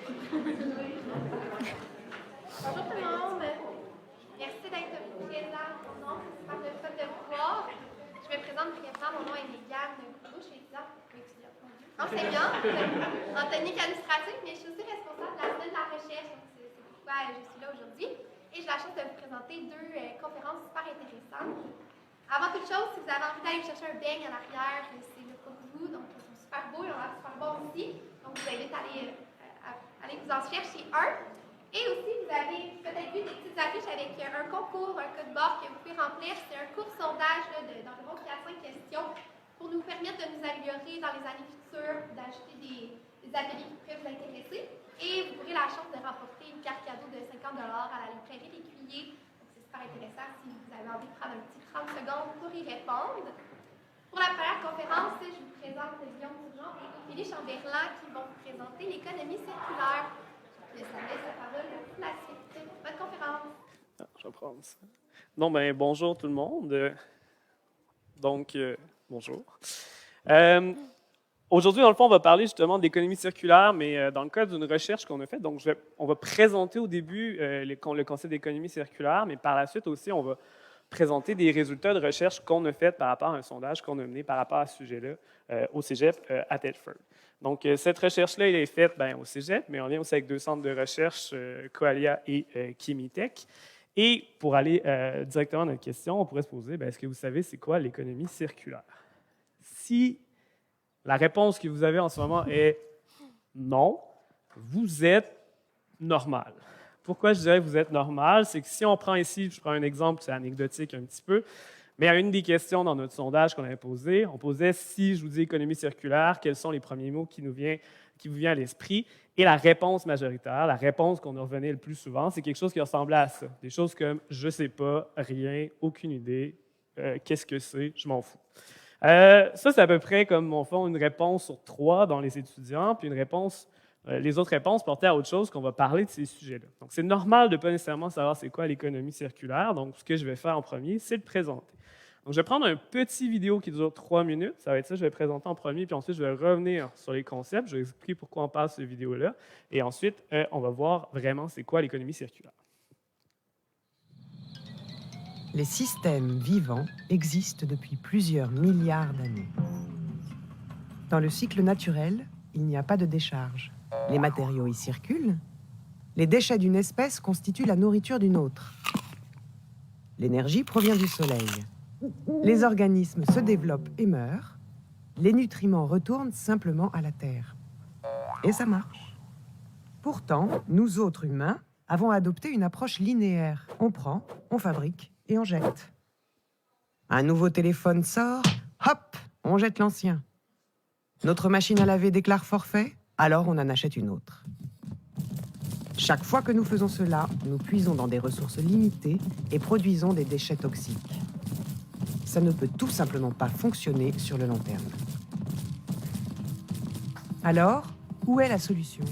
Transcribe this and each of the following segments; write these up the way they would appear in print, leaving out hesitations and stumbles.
Bonjour tout le monde. Merci d'être présent. Mon nom, c'est super le fun de vous voir. Je me présente brièvement. Mon nom est Mégane Couleau. Je suis étudiante. Enseignante en technique administrative, mais je suis aussi responsable de la semaine de la recherche. Donc c'est pourquoi je suis là aujourd'hui. Et j'ai la chance de vous présenter deux conférences super intéressantes. Avant toute chose, si vous avez envie d'aller chercher un beigne en arrière, c'est là pour vous. Donc ils sont super beaux, ils ont l'air super bons aussi. Donc je vous invite à aller vous en chercher un. Et aussi, vous avez peut-être vu des petites affiches avec un concours, un code barre que vous pouvez remplir. C'est un court sondage d'environ 4 à 5 questions pour nous permettre de nous améliorer dans les années futures, d'ajouter des ateliers qui pourraient vous intéresser. Et vous aurez la chance de remporter une carte cadeau de 50 $ à la librairie L'Écuyer. Donc, c'est super intéressant si vous avez envie de prendre un petit 30 secondes pour y répondre. Pour la première conférence, je vous présente Guillaume Bourgeon et Émilie Chamberlain qui vont vous présenter l'économie circulaire. Je laisse la parole pour la suite. Bonne conférence. Je vais prendre ça. Non, ben, bonjour tout le monde. Bonjour. Aujourd'hui, dans le fond, on va parler justement de l'économie circulaire, mais dans le cadre d'une recherche qu'on a faite. Donc, on va présenter au début le concept d'économie circulaire, mais par la suite aussi, on va présenter des résultats de recherche qu'on a fait par rapport à un sondage qu'on a mené par rapport à ce sujet-là au Cégep à Thetford. Donc, cette recherche-là, elle est faite au Cégep, mais on vient aussi avec deux centres de recherche, Coalia et Kimitech. Et pour aller directement à notre question, on pourrait se poser, est-ce que vous savez c'est quoi l'économie circulaire? Si la réponse que vous avez en ce moment est non, vous êtes normal. Pourquoi je dirais que vous êtes normal? C'est que si on prend ici, je prends un exemple, c'est anecdotique un petit peu, mais à une des questions dans notre sondage qu'on avait posé, on posait si je vous dis économie circulaire, quels sont les premiers mots qui vous viennent à l'esprit? Et la réponse majoritaire, la réponse qu'on nous revenait le plus souvent, c'est quelque chose qui ressemblait à ça. Des choses comme je ne sais pas, rien, aucune idée, qu'est-ce que c'est, je m'en fous. Ça, c'est à peu près comme on fait une réponse sur 3 dans les étudiants, puis les autres réponses portaient à autre chose qu'on va parler de ces sujets-là. Donc, c'est normal de ne pas nécessairement savoir c'est quoi l'économie circulaire. Donc, ce que je vais faire en premier, c'est le présenter. Donc, je vais prendre un petit vidéo qui dure 3 minutes. Ça va être ça, je vais le présenter en premier, puis ensuite, je vais revenir sur les concepts. Je vais expliquer pourquoi on parle de cette vidéo-là. Et ensuite, on va voir vraiment c'est quoi l'économie circulaire. Les systèmes vivants existent depuis plusieurs milliards d'années. Dans le cycle naturel, il n'y a pas de décharge. Les matériaux y circulent. Les déchets d'une espèce constituent la nourriture d'une autre. L'énergie provient du soleil. Les organismes se développent et meurent. Les nutriments retournent simplement à la terre. Et ça marche. Pourtant, nous autres humains avons adopté une approche linéaire. On prend, on fabrique et on jette. Un nouveau téléphone sort, hop, on jette l'ancien. Notre machine à laver déclare forfait, alors on en achète une autre. Chaque fois que nous faisons cela, nous puisons dans des ressources limitées et produisons des déchets toxiques. Ça ne peut tout simplement pas fonctionner sur le long terme. Alors, où est la solution?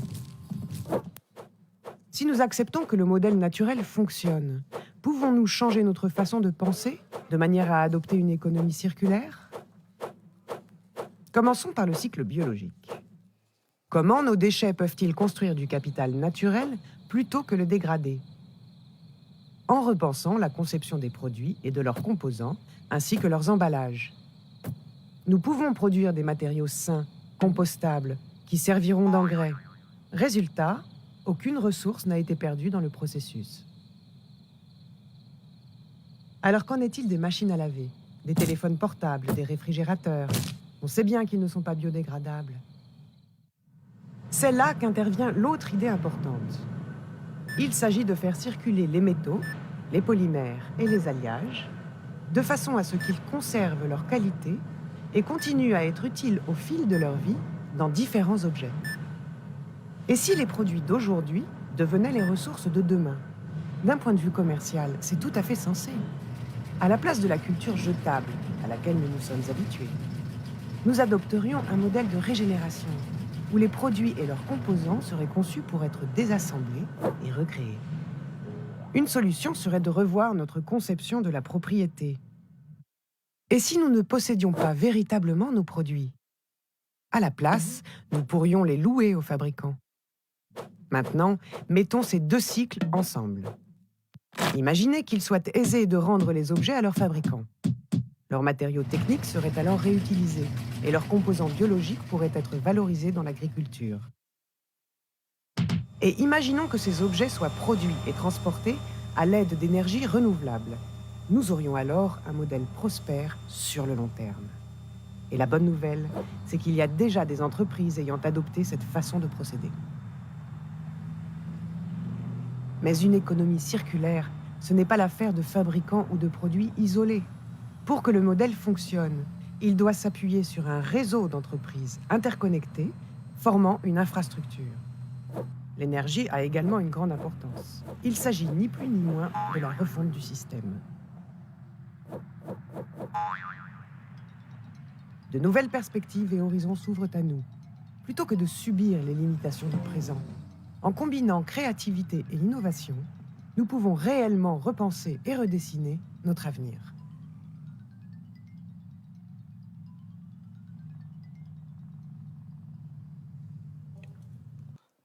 Si nous acceptons que le modèle naturel fonctionne, pouvons-nous changer notre façon de penser de manière à adopter une économie circulaire? Commençons par le cycle biologique. Comment nos déchets peuvent-ils construire du capital naturel plutôt que le dégrader? En repensant la conception des produits et de leurs composants, ainsi que leurs emballages. Nous pouvons produire des matériaux sains, compostables, qui serviront d'engrais. Résultat, aucune ressource n'a été perdue dans le processus. Alors qu'en est-il des machines à laver, des téléphones portables, des réfrigérateurs? On sait bien qu'ils ne sont pas biodégradables. C'est là qu'intervient l'autre idée importante. Il s'agit de faire circuler les métaux, les polymères et les alliages, de façon à ce qu'ils conservent leur qualité et continuent à être utiles au fil de leur vie dans différents objets. Et si les produits d'aujourd'hui devenaient les ressources de demain? D'un point de vue commercial, c'est tout à fait sensé. À la place de la culture jetable à laquelle nous nous sommes habitués, nous adopterions un modèle de régénération où les produits et leurs composants seraient conçus pour être désassemblés et recréés. Une solution serait de revoir notre conception de la propriété. Et si nous ne possédions pas véritablement nos produits? À la place, nous pourrions les louer aux fabricants. Maintenant, mettons ces deux cycles ensemble. Imaginez qu'il soit aisé de rendre les objets à leurs fabricants. Leurs matériaux techniques seraient alors réutilisés et leurs composants biologiques pourraient être valorisés dans l'agriculture. Et imaginons que ces objets soient produits et transportés à l'aide d'énergies renouvelables. Nous aurions alors un modèle prospère sur le long terme. Et la bonne nouvelle, c'est qu'il y a déjà des entreprises ayant adopté cette façon de procéder. Mais une économie circulaire, ce n'est pas l'affaire de fabricants ou de produits isolés. Pour que le modèle fonctionne, il doit s'appuyer sur un réseau d'entreprises interconnectées, formant une infrastructure. L'énergie a également une grande importance. Il s'agit ni plus ni moins de la refonte du système. De nouvelles perspectives et horizons s'ouvrent à nous. Plutôt que de subir les limitations du présent, en combinant créativité et innovation, nous pouvons réellement repenser et redessiner notre avenir.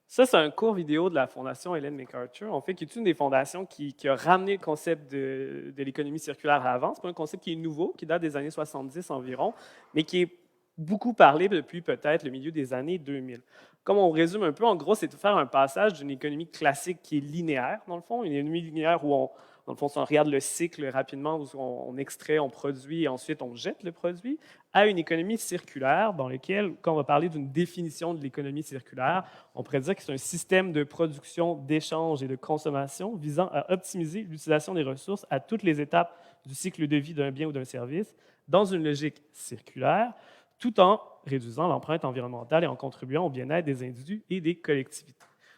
Ça, c'est un court vidéo de la Fondation Ellen MacArthur, en fait, qui est une des fondations qui a ramené le concept de l'économie circulaire à l'avant. Ce n'est pas un concept qui est nouveau, qui date des années 70 environ, mais qui est beaucoup parlé depuis peut-être le milieu des années 2000. Comme on résume un peu, en gros, c'est de faire un passage d'une économie classique qui est linéaire, dans le fond, une économie linéaire où dans le fond, si on regarde le cycle rapidement, où on extrait, on produit et ensuite on jette le produit, à une économie circulaire dans laquelle, quand on va parler d'une définition de l'économie circulaire, on pourrait dire que c'est un système de production, d'échange et de consommation visant à optimiser l'utilisation des ressources à toutes les étapes du cycle de vie d'un bien ou d'un service dans une logique circulaire, tout en réduisant l'empreinte environnementale et en contribuant au bien-être des individus et des collectivités.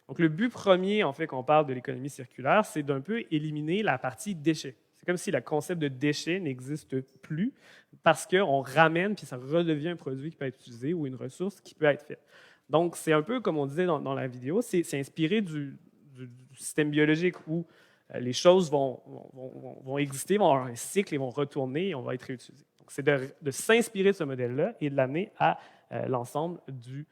Donc, le but premier, en fait, quand on parle de l'économie circulaire, c'est d'un peu éliminer la partie déchets. C'est comme si le concept de déchet n'existe plus parce qu'on ramène, puis ça redevient un produit qui peut être utilisé ou une ressource qui peut être faite. Donc, c'est un peu comme on disait dans la vidéo, c'est inspiré du système biologique où les choses vont exister, vont avoir un cycle et vont retourner et on va être réutilisé. Donc, c'est de s'inspirer de ce modèle-là et de l'amener à l'ensemble du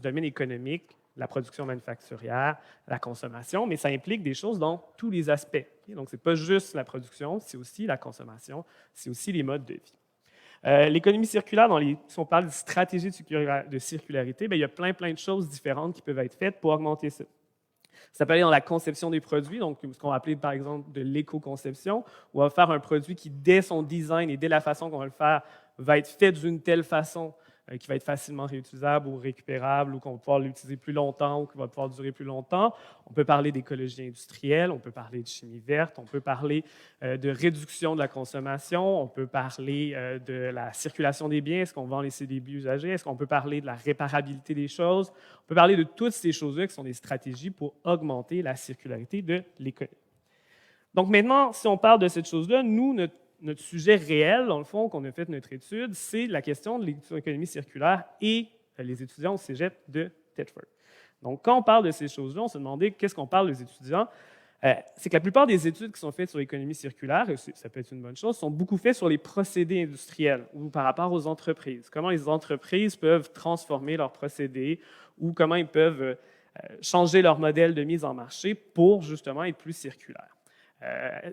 domaine économique, la production manufacturière, la consommation, mais ça implique des choses dans tous les aspects. Okay? Donc, ce n'est pas juste la production, c'est aussi la consommation, c'est aussi les modes de vie. L'économie circulaire, si on parle de stratégie de circularité, bien, il y a plein de choses différentes qui peuvent être faites pour augmenter ça. Ça peut aller dans la conception des produits, donc ce qu'on va appeler par exemple de l'éco-conception, où on va faire un produit qui, dès son design et dès la façon qu'on va le faire, va être fait d'une telle façon qui va être facilement réutilisable ou récupérable ou qu'on va pouvoir l'utiliser plus longtemps ou qui va pouvoir durer plus longtemps. On peut parler d'écologie industrielle, on peut parler de chimie verte, on peut parler de réduction de la consommation, on peut parler de la circulation des biens, est-ce qu'on vend les débits usagés, est-ce qu'on peut parler de la réparabilité des choses. On peut parler de toutes ces choses-là qui sont des stratégies pour augmenter la circularité de l'économie. Donc maintenant, si on parle de cette chose-là, nous, notre sujet réel, dans le fond, qu'on a fait notre étude, c'est la question de l'économie circulaire et les étudiants au cégep de Thetford. Donc, quand on parle de ces choses-là, on se demandait qu'est-ce qu'on parle des étudiants. C'est que la plupart des études qui sont faites sur l'économie circulaire, et ça peut être une bonne chose, sont beaucoup faites sur les procédés industriels ou par rapport aux entreprises. Comment les entreprises peuvent transformer leurs procédés ou comment ils peuvent changer leur modèle de mise en marché pour justement être plus circulaires.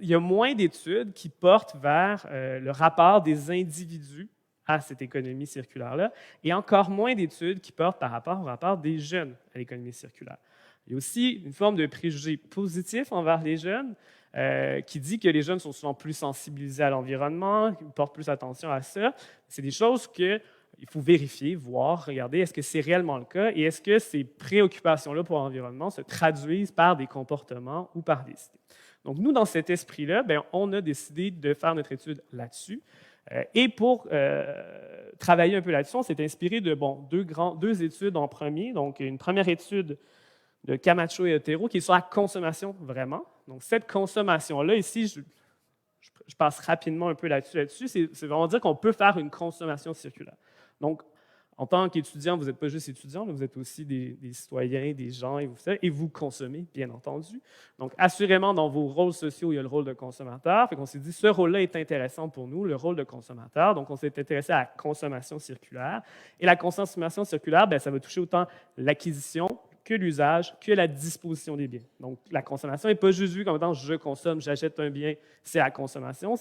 Il y a moins d'études qui portent vers le rapport des individus à cette économie circulaire-là et encore moins d'études qui portent par rapport au rapport des jeunes à l'économie circulaire. Il y a aussi une forme de préjugé positif envers les jeunes qui dit que les jeunes sont souvent plus sensibilisés à l'environnement, qui portent plus attention à ça. C'est des choses qu'il faut vérifier, voir, regarder, est-ce que c'est réellement le cas et est-ce que ces préoccupations-là pour l'environnement se traduisent par des comportements ou par des idées. Donc, nous, dans cet esprit-là, on a décidé de faire notre étude là-dessus. Et pour travailler un peu là-dessus, on s'est inspiré de deux études en premier. Donc, une première étude de Camacho et Otero qui est sur la consommation vraiment. Donc, cette consommation-là, ici, je passe rapidement un peu là-dessus, c'est vraiment dire qu'on peut faire une consommation circulaire. Donc, en tant qu'étudiant, vous n'êtes pas juste étudiant, mais vous êtes aussi des citoyens, des gens, et vous consommez, bien entendu. Donc, assurément, dans vos rôles sociaux, il y a le rôle de consommateur. Fait qu'on s'est dit, ce rôle-là est intéressant pour nous, le rôle de consommateur. Donc, on s'est intéressé à la consommation circulaire. Et la consommation circulaire, ça va toucher autant l'acquisition que l'usage, que la disposition des biens. Donc, la consommation n'est pas juste vue comme étant je consomme, j'achète un bien, c'est la consommation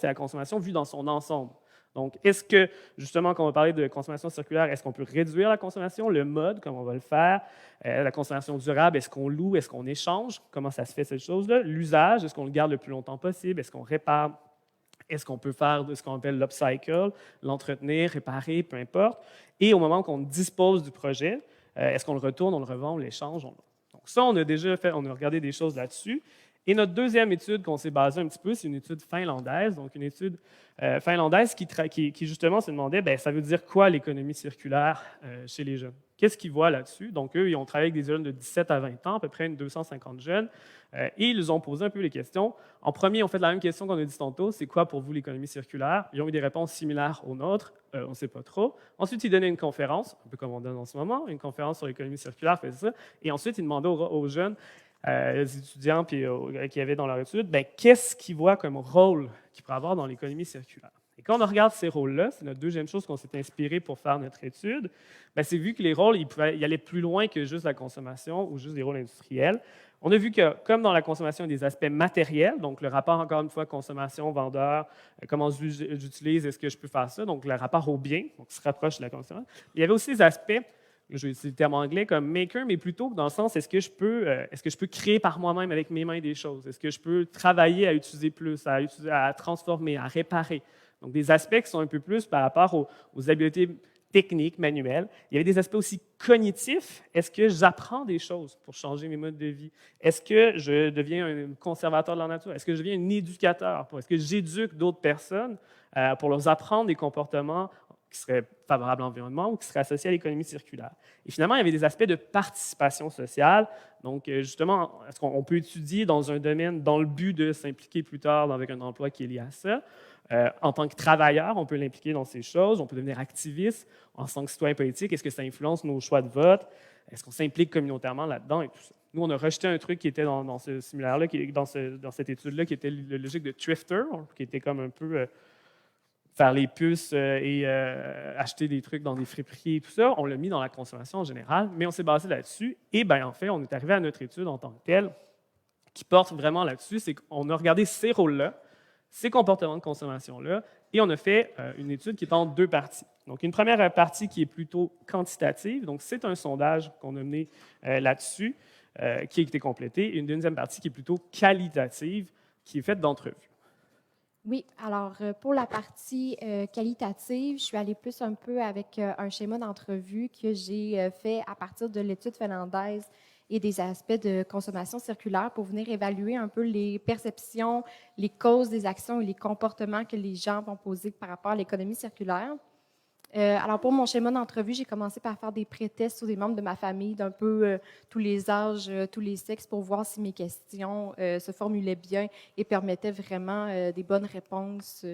vue dans son ensemble. Donc, est-ce que, justement, quand on va parler de consommation circulaire, est-ce qu'on peut réduire la consommation, le mode, comme on va le faire, la consommation durable, est-ce qu'on loue, est-ce qu'on échange, comment ça se fait cette chose-là, l'usage, est-ce qu'on le garde le plus longtemps possible, est-ce qu'on répare, est-ce qu'on peut faire de ce qu'on appelle l'upcycle, l'entretenir, réparer, peu importe, et au moment qu'on dispose du projet, est-ce qu'on le retourne, on le revend, on l'échange, donc ça, on a déjà fait, on a regardé des choses là-dessus. Et notre deuxième étude qu'on s'est basée un petit peu, c'est une étude finlandaise, donc une étude finlandaise qui justement se demandait, bien, ça veut dire quoi l'économie circulaire chez les jeunes? Qu'est-ce qu'ils voient là-dessus? Donc, eux, ils ont travaillé avec des jeunes de 17 à 20 ans, à peu près 250 jeunes, et ils ont posé un peu les questions. En premier, ils ont fait la même question qu'on a dit tantôt, c'est quoi pour vous l'économie circulaire? Ils ont eu des réponses similaires aux nôtres, on ne sait pas trop. Ensuite, ils donnaient une conférence, un peu comme on donne en ce moment, une conférence sur l'économie circulaire, fait ça, et ensuite, ils demandaient aux jeunes, les étudiants qui y avaient dans leur étude, bien, qu'est-ce qu'ils voient comme rôle qu'ils pourraient avoir dans l'économie circulaire. Et quand on regarde ces rôles-là, c'est notre deuxième chose qu'on s'est inspiré pour faire notre étude, bien, c'est vu que les rôles, ils allaient plus loin que juste la consommation ou juste des rôles industriels. On a vu que, comme dans la consommation, il y a des aspects matériels, donc le rapport, encore une fois, consommation, vendeur, comment j'utilise, est-ce que je peux faire ça, donc le rapport au bien, donc qui se rapproche de la consommation. Il y avait aussi des aspects, je vais utiliser le terme anglais comme maker, mais plutôt dans le sens, est-ce que je peux créer par moi-même avec mes mains des choses? Est-ce que je peux travailler à utiliser plus, à transformer, à réparer? Donc, des aspects qui sont un peu plus par rapport aux habiletés techniques, manuelles. Il y avait des aspects aussi cognitifs. Est-ce que j'apprends des choses pour changer mes modes de vie? Est-ce que je deviens un conservateur de la nature? Est-ce que je deviens un éducateur? Est-ce que j'éduque d'autres personnes pour leur apprendre des comportements qui seraient favorables à l'environnement ou qui seraient associés à l'économie circulaire? Et finalement, il y avait des aspects de participation sociale. Donc, justement, est-ce qu'on peut étudier dans un domaine dans le but de s'impliquer plus tard avec un emploi qui est lié à ça? En tant que travailleur, on peut l'impliquer dans ces choses, on peut devenir activiste en tant que citoyen politique. Est-ce que ça influence nos choix de vote? Est-ce qu'on s'implique communautairement là-dedans et tout ça? Nous, on a rejeté un truc qui était dans ce simulaire-là, dans cette étude-là, qui était la logique de thrifter, qui était comme un peu faire les puces et acheter des trucs dans des friperies et tout ça. On l'a mis dans la consommation en général, mais on s'est basé là-dessus. Et bien, en fait, on est arrivé à notre étude en tant que telle, qui porte vraiment là-dessus, c'est qu'on a regardé ces rôles-là, ces comportements de consommation-là, et on a fait une étude qui est en deux parties. Donc, une première partie qui est plutôt quantitative, donc c'est un sondage qu'on a mené là-dessus, qui a été complété, et une deuxième partie qui est plutôt qualitative, qui est faite d'entrevues. Oui, alors pour la partie qualitative, je suis allée plus un peu avec un schéma d'entrevue que j'ai fait à partir de l'étude finlandaise et des aspects de consommation circulaire pour venir évaluer un peu les perceptions, les causes des actions et les comportements que les gens vont poser par rapport à l'économie circulaire. Alors, pour mon schéma d'entrevue, j'ai commencé par faire des pré-tests sur des membres de ma famille d'un peu tous les âges, tous les sexes, pour voir si mes questions se formulaient bien et permettaient vraiment des bonnes réponses,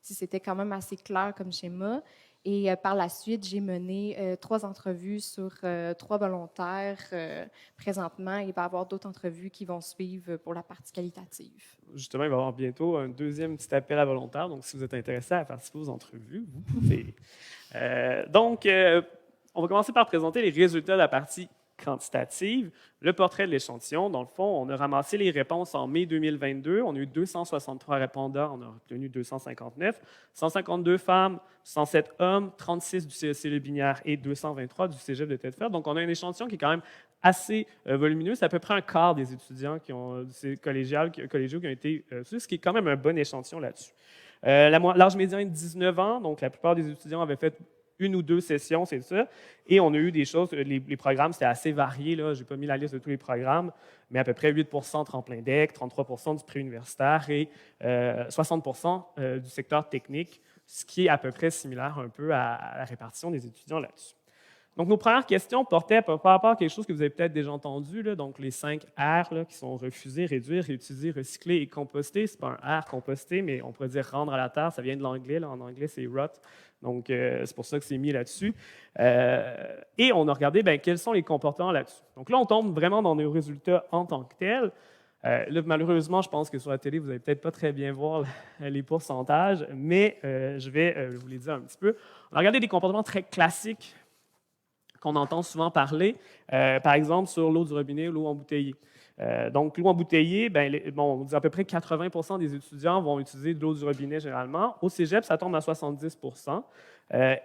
si c'était quand même assez clair comme schéma. Et par la suite, j'ai mené 3 entrevues sur 3 volontaires présentement. Il va y avoir d'autres entrevues qui vont suivre pour la partie qualitative. Justement, il va y avoir bientôt un deuxième petit appel à volontaires. Donc, si vous êtes intéressé à participer aux entrevues, vous pouvez. On va commencer par présenter les résultats de la partie quantitative, le portrait de l'échantillon. Dans le fond, on a ramassé les réponses en mai 2022. On a eu 263 répondants, on a obtenu 259. 152 femmes, 107 hommes, 36 du CEC Le Binière et 223 du Cégep de Tête-Ferme. Donc, on a un échantillon qui est quand même assez volumineux. C'est à peu près un quart des étudiants collégiaux qui ont été ce qui est quand même un bon échantillon là-dessus. L'âge médian est de 19 ans, donc la plupart des étudiants avaient fait 1 ou 2 sessions, c'est ça. Et on a eu des choses, les programmes, c'était assez varié. Je n'ai pas mis la liste de tous les programmes, mais à peu près 8 tremplin DEC, 33 du préuniversitaire et 60 du secteur technique, ce qui est à peu près similaire un peu à la répartition des étudiants là-dessus. Donc, nos premières questions portaient par rapport à quelque chose que vous avez peut-être déjà entendu, donc les 5 R qui sont refuser, réduire, réutiliser, recycler et composter. Ce n'est pas un R composter, mais on pourrait dire rendre à la terre. Ça vient de l'anglais. En anglais, c'est rot. Donc, c'est pour ça que c'est mis là-dessus. Et on a regardé quels sont les comportements là-dessus. Donc là, on tombe vraiment dans nos résultats en tant que tels. Là, malheureusement, je pense que sur la télé, vous n'allez peut-être pas très bien voir les pourcentages, mais je vais vous les dire un petit peu. On a regardé des comportements très classiques qu'on entend souvent parler, par exemple sur l'eau du robinet ou l'eau embouteillée. Donc, l'eau embouteillée, on dit à peu près 80% des étudiants vont utiliser de l'eau du robinet généralement. Au cégep, ça tombe à 70%.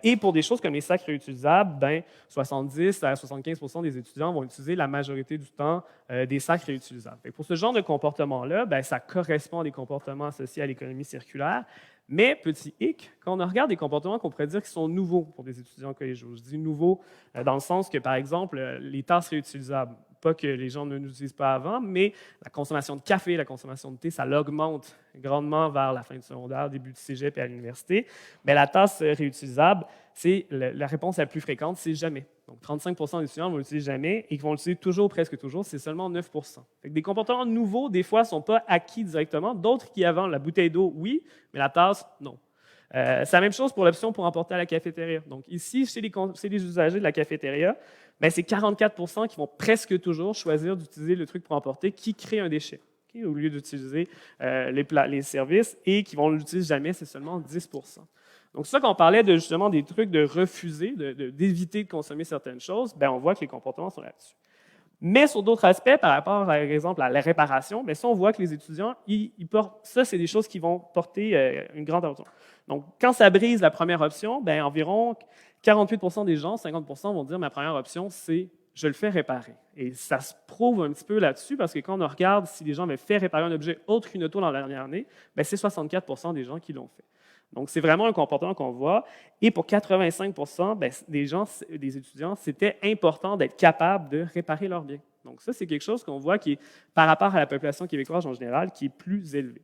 Et pour des choses comme les sacs réutilisables, 70 à 75% des étudiants vont utiliser la majorité du temps des sacs réutilisables. Et pour ce genre de comportement-là, ça correspond à des comportements associés à l'économie circulaire. Mais, petit hic, quand on regarde des comportements qu'on pourrait dire qui sont nouveaux pour des étudiants collégiaux, je dis nouveaux dans le sens que, par exemple, les tasses réutilisables, pas que les gens ne l'utilisent pas avant, mais la consommation de café, la consommation de thé, ça l'augmente grandement vers la fin du secondaire, début du cégep et à l'université. Mais la tasse réutilisable, c'est la réponse la plus fréquente, c'est jamais. Donc 35% des étudiants vont l'utiliser jamais et qui vont l'utiliser toujours, presque toujours, c'est seulement 9%. Fait que des comportements nouveaux, des fois, ne sont pas acquis directement. D'autres qui, avant la bouteille d'eau, oui, mais la tasse, non. C'est la même chose pour l'option pour emporter à la cafétéria. Donc ici, chez les usagers de la cafétéria, c'est 44% qui vont presque toujours choisir d'utiliser le truc pour emporter qui crée un déchet, au lieu d'utiliser les services, et qui vont l'utiliser jamais, c'est seulement 10%. Donc, c'est ça qu'on parlait justement des trucs de refuser, d'éviter de consommer certaines choses, on voit que les comportements sont là-dessus. Mais sur d'autres aspects, par rapport, par exemple, à la réparation, ça, on voit que les étudiants, ils portent, ça, c'est des choses qui vont porter une grande attention. Donc, quand ça brise la première option, environ 48% des gens, 50% vont dire « ma première option, c'est je le fais réparer ». Et ça se prouve un petit peu là-dessus, parce que quand on regarde si les gens avaient fait réparer un objet autre qu'une auto dans la dernière année, c'est 64% des gens qui l'ont fait. Donc, c'est vraiment un comportement qu'on voit. Et pour 85% des étudiants, c'était important d'être capable de réparer leurs biens. Donc, ça, c'est quelque chose qu'on voit qui est, par rapport à la population québécoise en général, qui est plus élevé.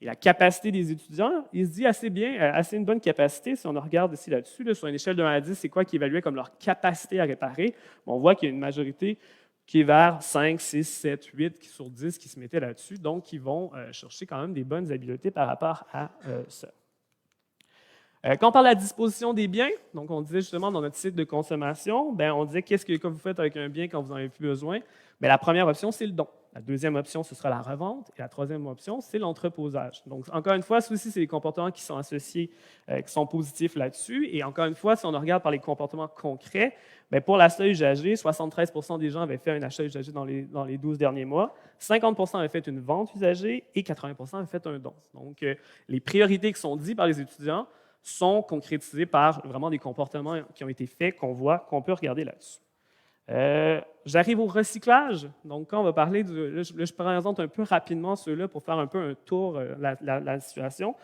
Et la capacité des étudiants, il se dit assez bien, assez une bonne capacité. Si on regarde ici là-dessus, sur une échelle de 1 à 10, c'est quoi qui est évalué comme leur capacité à réparer? On voit qu'il y a une majorité qui est vers 5, 6, 7, 8 sur 10 qui se mettaient là-dessus. Donc, ils vont chercher quand même des bonnes habiletés par rapport à ça. Quand on parle de la disposition des biens, donc on disait justement dans notre cycle de consommation, on disait qu'est-ce que vous faites avec un bien quand vous n'en avez plus besoin? La première option, c'est le don. La deuxième option, ce sera la revente. Et la troisième option, c'est l'entreposage. Donc, encore une fois, ceci, c'est des comportements qui sont associés, qui sont positifs là-dessus. Et encore une fois, si on regarde par les comportements concrets, pour l'achat usagé, 73% des gens avaient fait un achat usagé dans les 12 derniers mois, 50% avaient fait une vente usagée et 80% avaient fait un don. Donc, les priorités qui sont dites par les étudiants sont concrétisées par vraiment des comportements qui ont été faits, qu'on peut regarder là-dessus. J'arrive au recyclage. Donc, quand on va parler je présente un peu rapidement ceux-là pour faire un peu un tour de la situation.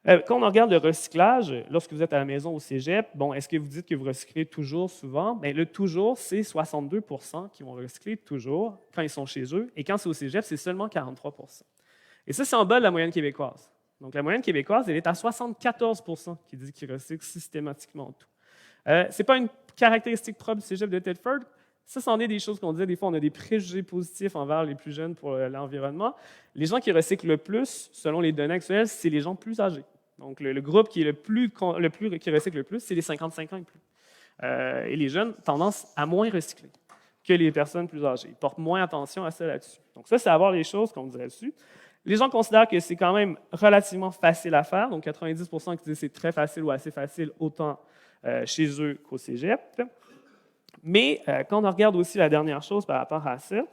Quand on regarde le recyclage, lorsque vous êtes à la maison au cégep, est-ce que vous dites que vous recyclez toujours souvent? Le toujours, c'est 62% qui vont recycler toujours quand ils sont chez eux. Et quand c'est au cégep, c'est seulement 43%. Et ça, c'est en bas de la moyenne québécoise. Donc, la moyenne québécoise, elle est à 74% qui dit qu'ils recyclent systématiquement tout. Ce n'est pas une caractéristique propre du cégep de Thetford. Ça, c'en est des choses qu'on disait. Des fois, on a des préjugés positifs envers les plus jeunes pour l'environnement. Les gens qui recyclent le plus, selon les données actuelles, c'est les gens plus âgés. Donc, le groupe qui est qui recycle le plus, c'est les 55 ans et plus. Et les jeunes, tendance à moins recycler que les personnes plus âgées. Ils portent moins attention à ça là-dessus. Donc, ça, c'est à voir les choses qu'on dirait dessus. Les gens considèrent que c'est quand même relativement facile à faire. Donc, 90% qui disent que c'est très facile ou assez facile, autant chez eux qu'au cégep. Mais quand on regarde aussi la dernière chose par rapport à ça, là,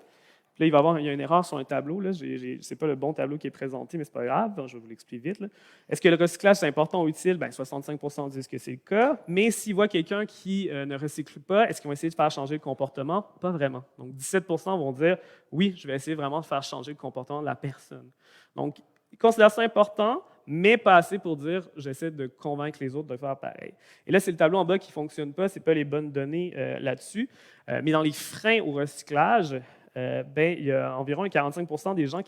il y a une erreur sur un tableau. Ce n'est pas le bon tableau qui est présenté, mais ce n'est pas grave. Je vais vous l'expliquer vite. Est-ce que le recyclage, c'est important ou utile? 65% disent que c'est le cas. Mais s'ils voient quelqu'un qui ne recycle pas, est-ce qu'ils vont essayer de faire changer le comportement? Pas vraiment. Donc, 17% vont dire oui, je vais essayer vraiment de faire changer le comportement de la personne. Donc, ils considèrent ça important, mais pas assez pour dire j'essaie de convaincre les autres de faire pareil. Et là, c'est le tableau en bas qui ne fonctionne pas, ce n'est pas les bonnes données là-dessus. Mais dans les freins au recyclage, il y a environ 45% des gens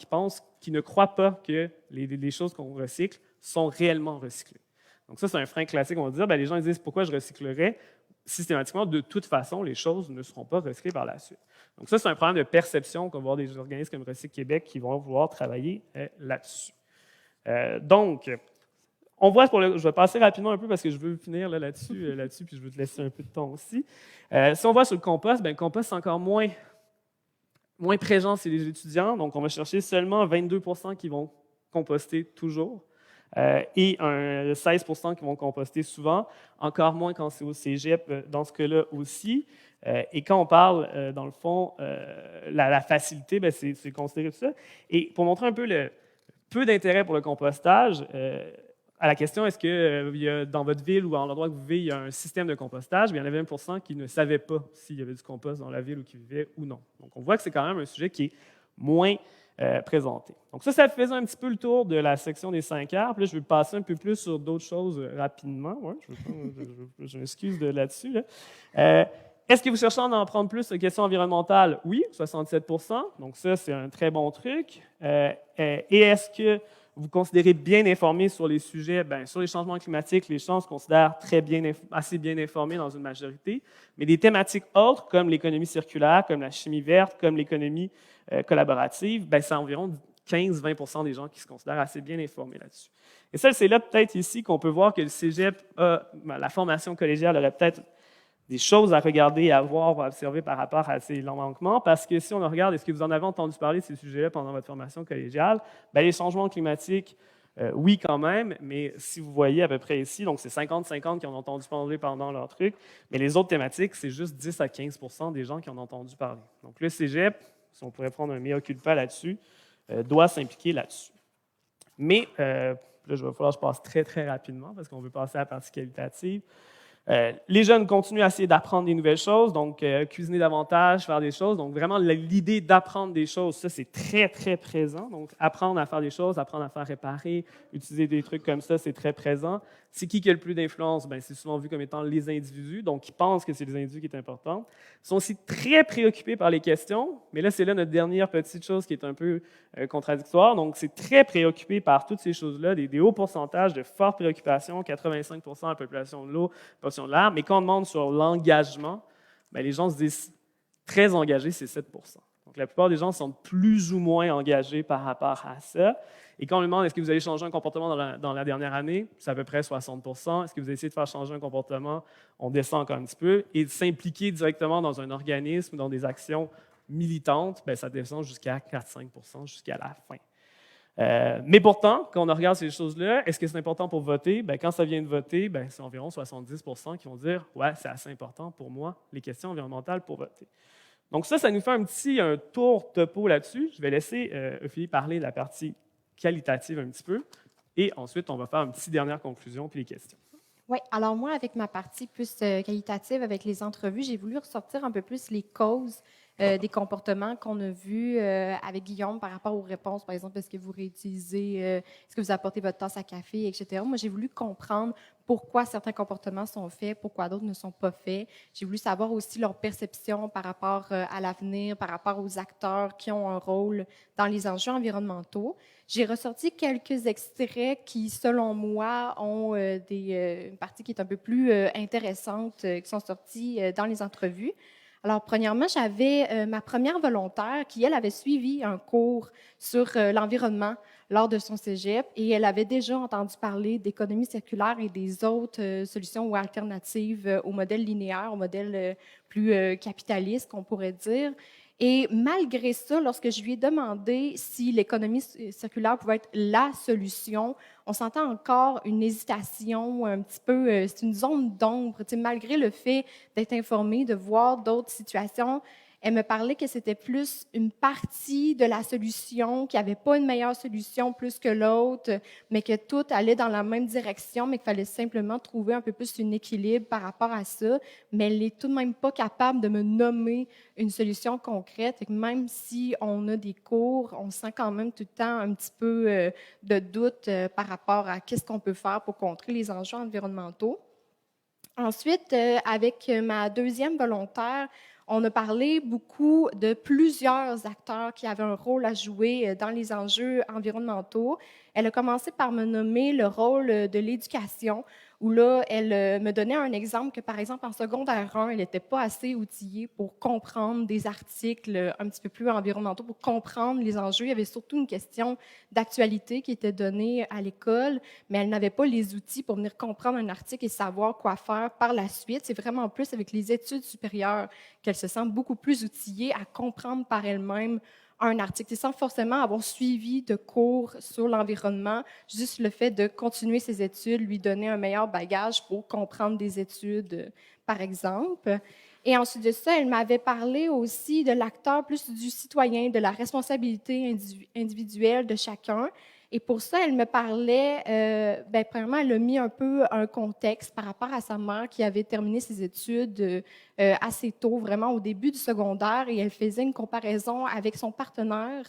qui ne croient pas que les choses qu'on recycle sont réellement recyclées. Donc ça, c'est un frein classique. On va dire, les gens disent pourquoi je recyclerais? Systématiquement, de toute façon, les choses ne seront pas recyclées par la suite. Donc ça, c'est un problème de perception qu'on va voir des organismes comme Recycle Québec qui vont vouloir travailler là-dessus. Donc, on voit, je vais passer rapidement un peu parce que je veux finir là-dessus, puis je veux te laisser un peu de temps aussi. Si on voit sur le compost, le compost, c'est encore moins présent chez les étudiants. Donc, on va chercher seulement 22% qui vont composter toujours. et 16 qui vont composter souvent, encore moins quand c'est au cégep, dans ce cas-là aussi. Et quand on parle, dans le fond, la facilité, ben, c'est considéré tout ça. Et pour montrer un peu le peu d'intérêt pour le compostage, à la question, est-ce que dans votre ville ou à l'endroit que vous vivez, il y a un système de compostage? Bien, il y en avait 1 qui ne savaient pas s'il y avait du compost dans la ville où ils vivaient ou non. Donc, on voit que c'est quand même un sujet qui est moins présenté. Donc, ça faisait un petit peu le tour de la section des 5 heures. Puis là, je vais passer un peu plus sur d'autres choses rapidement. Ouais, je m'excuse là-dessus. Là. Est-ce que vous cherchez à en prendre plus sur les questions environnementales? Oui, 67 %. Donc, ça, c'est un très bon truc. Et est-ce que vous considérez bien informé sur les sujets? Bien, sur les changements climatiques, les gens se considèrent assez bien informés dans une majorité. Mais des thématiques autres, comme l'économie circulaire, comme la chimie verte, comme l'économie collaborative, bien, c'est environ 15-20 % des gens qui se considèrent assez bien informés là-dessus. Et ça, c'est là peut-être ici qu'on peut voir que le cégep, la formation collégiale aurait peut-être des choses à regarder, à voir, à observer par rapport à ces manquements, parce que si on regarde, est-ce que vous en avez entendu parler de ces sujets-là pendant votre formation collégiale? Bien, les changements climatiques, oui quand même, mais si vous voyez à peu près ici, donc c'est 50-50 qui en ont entendu parler pendant leur truc, mais les autres thématiques, c'est juste 10 à 15 % des gens qui en ont entendu parler. Donc le cégep, si on pourrait prendre un mea culpa là-dessus, doit s'impliquer là-dessus. Mais, là, il va falloir que je passe très, très rapidement, parce qu'on veut passer à la partie qualitative. Les jeunes continuent à essayer d'apprendre des nouvelles choses, donc cuisiner davantage, faire des choses. Donc vraiment, l'idée d'apprendre des choses, ça, c'est très, très présent. Donc apprendre à faire des choses, apprendre à faire réparer, utiliser des trucs comme ça, c'est très présent. C'est qui a le plus d'influence? Bien, c'est souvent vu comme étant les individus, donc ils pensent que c'est les individus qui est important. Ils sont aussi très préoccupés par les questions, mais là, c'est là notre dernière petite chose qui est un peu contradictoire. Donc, c'est très préoccupé par toutes ces choses-là, des hauts pourcentages de fortes préoccupations, 85 % de la population de l'eau, population de l'air. Mais quand on demande sur l'engagement, bien, les gens se disent très engagés, c'est 7 %. Donc, la plupart des gens sont plus ou moins engagés par rapport à ça. Et quand on demande est-ce que vous avez changé un comportement dans la dernière année, c'est à peu près 60 %. Est-ce que vous avez essayé de faire changer un comportement? On descend encore un petit peu. Et de s'impliquer directement dans un organisme, dans des actions militantes, bien, ça descend jusqu'à 4-5 % jusqu'à la fin. Mais pourtant, quand on regarde ces choses-là, est-ce que c'est important pour voter? Bien, quand ça vient de voter, bien, c'est environ 70 % qui vont dire « Ouais, c'est assez important pour moi, les questions environnementales pour voter ». Donc ça nous fait un tour topo là-dessus. Je vais laisser Ophélie parler de la partie qualitative un petit peu, et ensuite, on va faire une petite dernière conclusion puis les questions. Oui, alors moi, avec ma partie plus qualitative, avec les entrevues, j'ai voulu ressortir un peu plus les causes des comportements qu'on a vus avec Guillaume par rapport aux réponses. Par exemple, est-ce que vous réutilisez, est-ce que vous apportez votre tasse à café, etc. Moi, j'ai voulu comprendre pourquoi certains comportements sont faits, pourquoi d'autres ne sont pas faits. J'ai voulu savoir aussi leur perception par rapport à l'avenir, par rapport aux acteurs qui ont un rôle dans les enjeux environnementaux. J'ai ressorti quelques extraits qui, selon moi, ont une partie qui est un peu plus intéressante, qui sont sortis dans les entrevues. Alors, premièrement, j'avais ma première volontaire qui, elle, avait suivi un cours sur l'environnement lors de son cégep et elle avait déjà entendu parler d'économie circulaire et des autres solutions ou alternatives au modèle linéaire, au modèle plus capitaliste, qu'on pourrait dire. Et malgré ça, lorsque je lui ai demandé si l'économie circulaire pouvait être la solution, on sentait encore une hésitation, un petit peu, c'est une zone d'ombre. Malgré le fait d'être informée, de voir d'autres situations, elle me parlait que c'était plus une partie de la solution, qu'il n'y avait pas une meilleure solution plus que l'autre, mais que tout allait dans la même direction, mais qu'il fallait simplement trouver un peu plus un équilibre par rapport à ça. Mais elle n'est tout de même pas capable de me nommer une solution concrète. Et même si on a des cours, on sent quand même tout le temps un petit peu de doute par rapport à qu'est-ce qu'on peut faire pour contrer les enjeux environnementaux. Ensuite, avec ma deuxième volontaire, on a parlé beaucoup de plusieurs acteurs qui avaient un rôle à jouer dans les enjeux environnementaux. Elle a commencé par me nommer le rôle de l'éducation, où là, elle me donnait un exemple que, par exemple, en secondaire 1, elle n'était pas assez outillée pour comprendre des articles un petit peu plus environnementaux, pour comprendre les enjeux. Il y avait surtout une question d'actualité qui était donnée à l'école, mais elle n'avait pas les outils pour venir comprendre un article et savoir quoi faire par la suite. C'est vraiment plus avec les études supérieures qu'elle se sent beaucoup plus outillée à comprendre par elle-même un article, sans forcément avoir suivi de cours sur l'environnement, juste le fait de continuer ses études, lui donner un meilleur bagage pour comprendre des études, par exemple. Et ensuite de ça, elle m'avait parlé aussi de l'acteur plus du citoyen, de la responsabilité individuelle de chacun. Et pour ça, elle me parlait, premièrement, elle a mis un peu un contexte par rapport à sa mère qui avait terminé ses études assez tôt, vraiment au début du secondaire, et elle faisait une comparaison avec son partenaire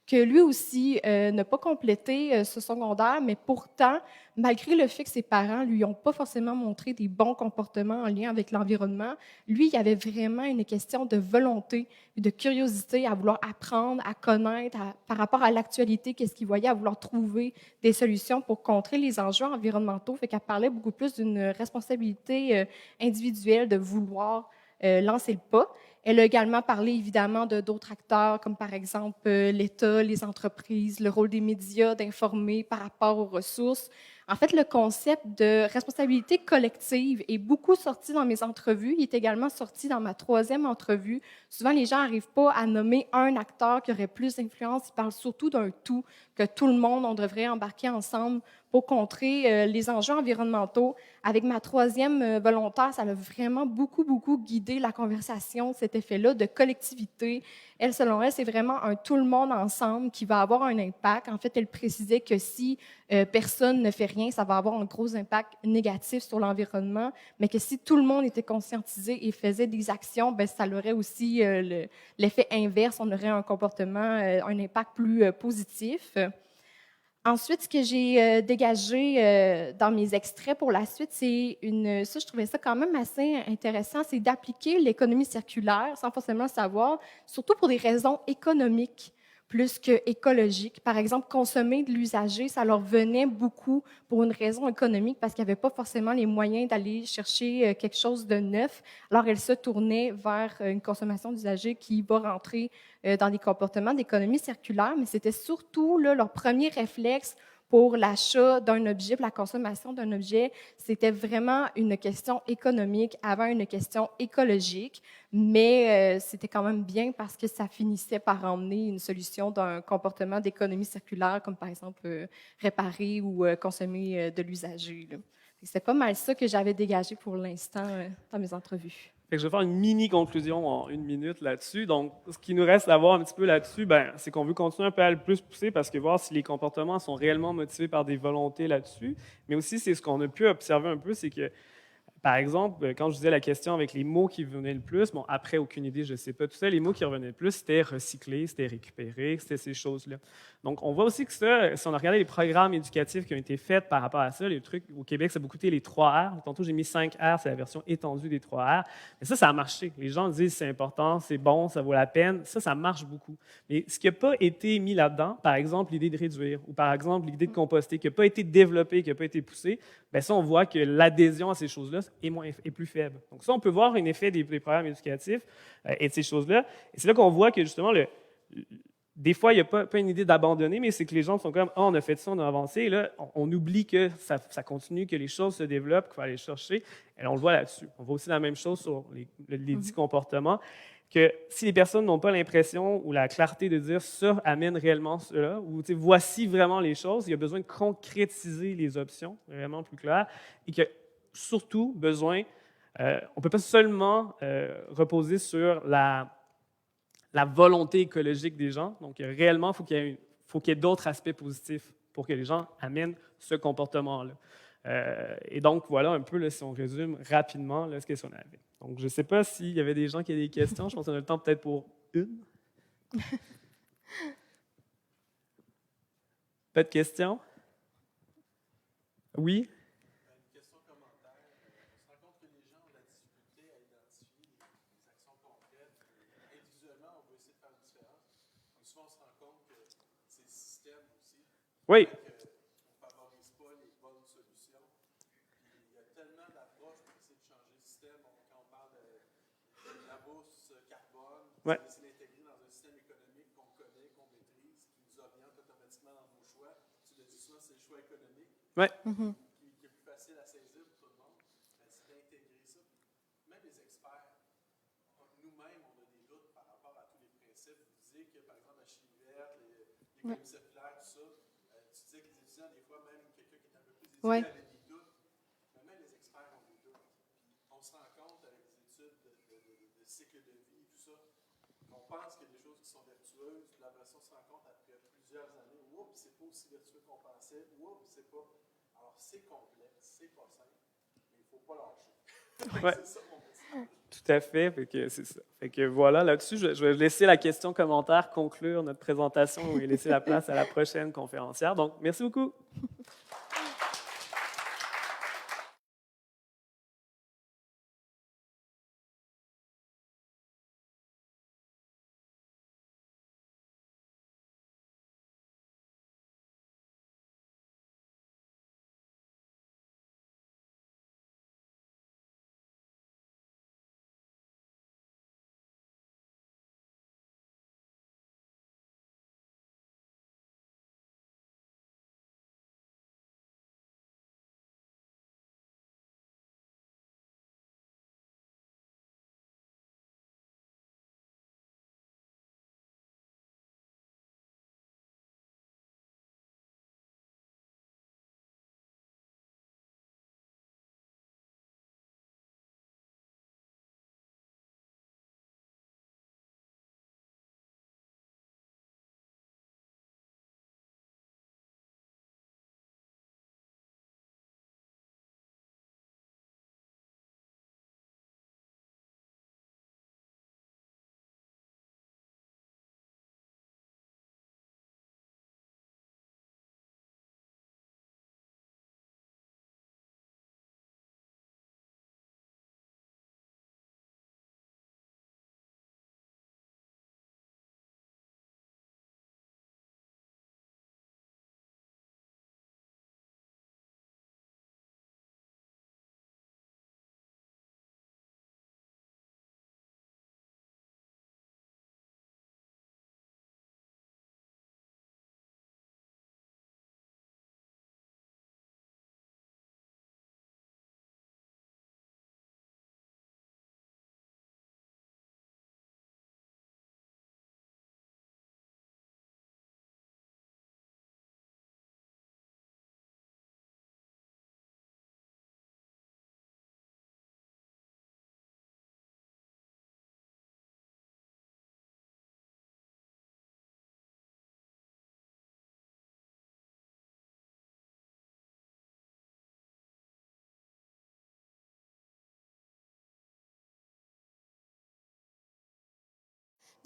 que lui aussi n'a pas complété ce secondaire, mais pourtant, malgré le fait que ses parents lui ont pas forcément montré des bons comportements en lien avec l'environnement, lui, il y avait vraiment une question de volonté, de curiosité à vouloir apprendre, à connaître, par rapport à l'actualité, qu'est-ce qu'il voyait, à vouloir trouver des solutions pour contrer les enjeux environnementaux. Fait qu'elle parlait beaucoup plus d'une responsabilité individuelle de vouloir lancer le pas. Elle a également parlé évidemment de d'autres acteurs, comme par exemple l'État, les entreprises, le rôle des médias d'informer par rapport aux ressources. En fait, le concept de responsabilité collective est beaucoup sorti dans mes entrevues. Il est également sorti dans ma 3e entrevue. Souvent, les gens n'arrivent pas à nommer un acteur qui aurait plus d'influence. Ils parlent surtout d'un tout, que tout le monde, on devrait embarquer ensemble pour contrer les enjeux environnementaux. Avec ma 3e volontaire, ça a vraiment beaucoup guidé la conversation, cet effet-là de collectivité. Elle, selon elle, c'est vraiment un tout le monde ensemble qui va avoir un impact. En fait, elle précisait que si personne ne fait rien, ça va avoir un gros impact négatif sur l'environnement, mais que si tout le monde était conscientisé et faisait des actions, bien, ça aurait aussi l'effet inverse. On aurait un comportement, un impact plus positif. Ensuite, ce que j'ai dégagé dans mes extraits pour la suite, ça, je trouvais ça quand même assez intéressant, c'est d'appliquer l'économie circulaire sans forcément le savoir, surtout pour des raisons économiques plus qu'écologiques. Par exemple, consommer de l'usager, ça leur venait beaucoup pour une raison économique parce qu'ils n'avaient pas forcément les moyens d'aller chercher quelque chose de neuf. Alors, elles se tournaient vers une consommation d'usager qui va rentrer dans des comportements d'économie circulaire, mais c'était surtout là, leur premier réflexe pour l'achat d'un objet, pour la consommation d'un objet. C'était vraiment une question économique avant une question écologique, mais c'était quand même bien parce que ça finissait par emmener une solution d'un comportement d'économie circulaire, comme par exemple réparer ou consommer de l'usager. C'est pas mal ça que j'avais dégagé pour l'instant dans mes entrevues. Fait que je vais faire une mini-conclusion en 1 minute là-dessus. Donc, ce qui nous reste à voir un petit peu là-dessus, c'est qu'on veut continuer un peu à le plus pousser parce que voir si les comportements sont réellement motivés par des volontés là-dessus. Mais aussi, c'est ce qu'on a pu observer un peu, c'est que, par exemple, quand je disais la question avec les mots qui venaient le plus, bon, après, aucune idée, je ne sais pas tout ça, les mots qui revenaient le plus, c'était recycler, c'était récupérer, c'était ces choses-là. Donc, on voit aussi que ça, si on a regardé les programmes éducatifs qui ont été faits par rapport à ça, les trucs au Québec, ça a beaucoup été les 3 R. Tantôt, j'ai mis 5 R, c'est la version étendue des 3 R. Mais ça a marché. Les gens disent c'est important, c'est bon, ça vaut la peine. Ça marche beaucoup. Mais ce qui n'a pas été mis là-dedans, par exemple, l'idée de réduire, ou par exemple, l'idée de composter, qui n'a pas été développée, qui n'a pas été poussée, bien ça, on voit que l'adhésion à ces choses-là est plus faible. Donc ça, on peut voir un effet des programmes éducatifs et de ces choses-là. Et c'est là qu'on voit que, justement, des fois, il n'y a pas une idée d'abandonner, mais c'est que les gens sont comme « Ah, on a fait ça, on a avancé. » Et là, on oublie que ça continue, que les choses se développent, qu'il faut aller chercher. Et on le voit là-dessus. On voit aussi la même chose sur les dits comportements, que si les personnes n'ont pas l'impression ou la clarté de dire « ça amène réellement cela » ou « voici vraiment les choses », il y a besoin de concrétiser les options, vraiment plus clair, et qu'il y a surtout besoin, on ne peut pas seulement reposer sur la volonté écologique des gens. Donc, réellement, il faut qu'il y ait d'autres aspects positifs pour que les gens amènent ce comportement-là. Et donc, voilà un peu, là, si on résume rapidement là, ce qu'on avait. Donc, je ne sais pas s'il y avait des gens qui avaient des questions. Je pense qu'on a le temps peut-être pour une. Pas de questions? Oui? Oui. On ne favorise pas les bonnes solutions. Il y a tellement d'approches pour essayer de changer le système. Quand on parle de la bourse carbone, Ouais. c'est l'intégrer dans un système économique qu'on connaît, qu'on maîtrise, qui nous oriente automatiquement dans nos choix. Tu l'as dit souvent, c'est le choix économique Ouais. qui est plus facile à saisir pour tout le monde. C'est d'intégrer ça. Même les experts, nous-mêmes, on a des doutes par rapport à tous les principes physiques. l'université que, par exemple, la chimie verte, l'économie circulaire, tout ça, tu disais que les étudiants, des fois, même quelqu'un qui est un peu plus éduqué, Ouais. avait des doutes. Mais même les experts ont des doutes. Puis on se rend compte avec les études de cycle de vie et tout ça, qu'on pense qu'il y a des choses qui sont vertueuses, puis après ça, on se rend compte après plusieurs années, oups, c'est pas aussi vertueux qu'on pensait, oups, c'est pas. Alors, c'est complexe, c'est pas simple, mais il ne faut pas lâcher. Ouais. C'est ça mon message. Tout à fait. Fait que c'est ça. Fait que voilà, là-dessus, je vais laisser la question commentaire conclure notre présentation et laisser la place à la prochaine conférencière. Donc, merci beaucoup.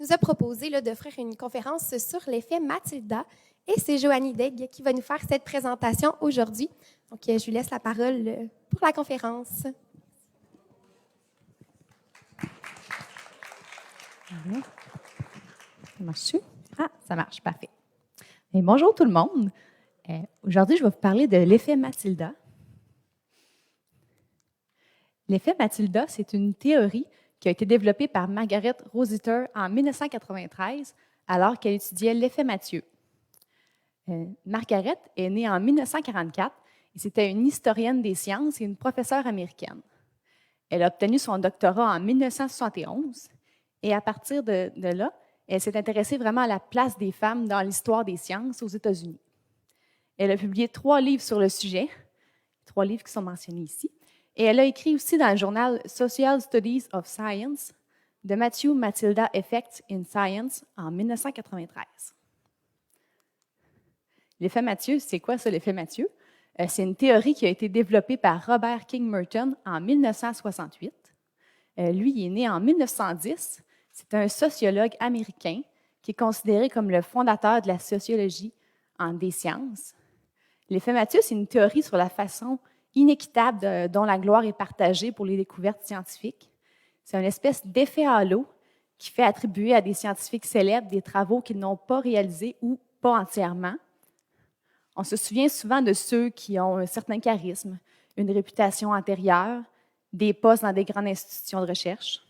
Nous a proposé là, d'offrir une conférence sur l'effet Mathilda et c'est Joanie Degg qui va nous faire cette présentation aujourd'hui. Donc, je lui laisse la parole pour la conférence. Ça marche-tu? Ah, ça marche, parfait. Et bonjour tout le monde. Aujourd'hui, je vais vous parler de l'effet Mathilda. L'effet Mathilda, c'est une théorie qui a été développée par Margaret Rossiter en 1993, alors qu'elle étudiait l'effet Mathieu. Margaret est née en 1944 et c'était une historienne des sciences et une professeure américaine. Elle a obtenu son doctorat en 1971 et à partir de là, elle s'est intéressée vraiment à la place des femmes dans l'histoire des sciences aux États-Unis. Elle a publié 3 livres sur le sujet, 3 livres qui sont mentionnés ici, et elle a écrit aussi dans le journal Social Studies of Science, The Matthew-Matilda Effect in Science en 1993. L'effet Mathieu, c'est quoi ça, l'effet Mathieu? C'est une théorie qui a été développée par Robert King Merton en 1968. Lui, il est né en 1910. C'est un sociologue américain qui est considéré comme le fondateur de la sociologie des sciences. L'effet Mathieu, c'est une théorie sur la façon inéquitable dont la gloire est partagée pour les découvertes scientifiques. C'est une espèce d'effet halo qui fait attribuer à des scientifiques célèbres des travaux qu'ils n'ont pas réalisés ou pas entièrement. On se souvient souvent de ceux qui ont un certain charisme, une réputation antérieure, des postes dans des grandes institutions de recherche.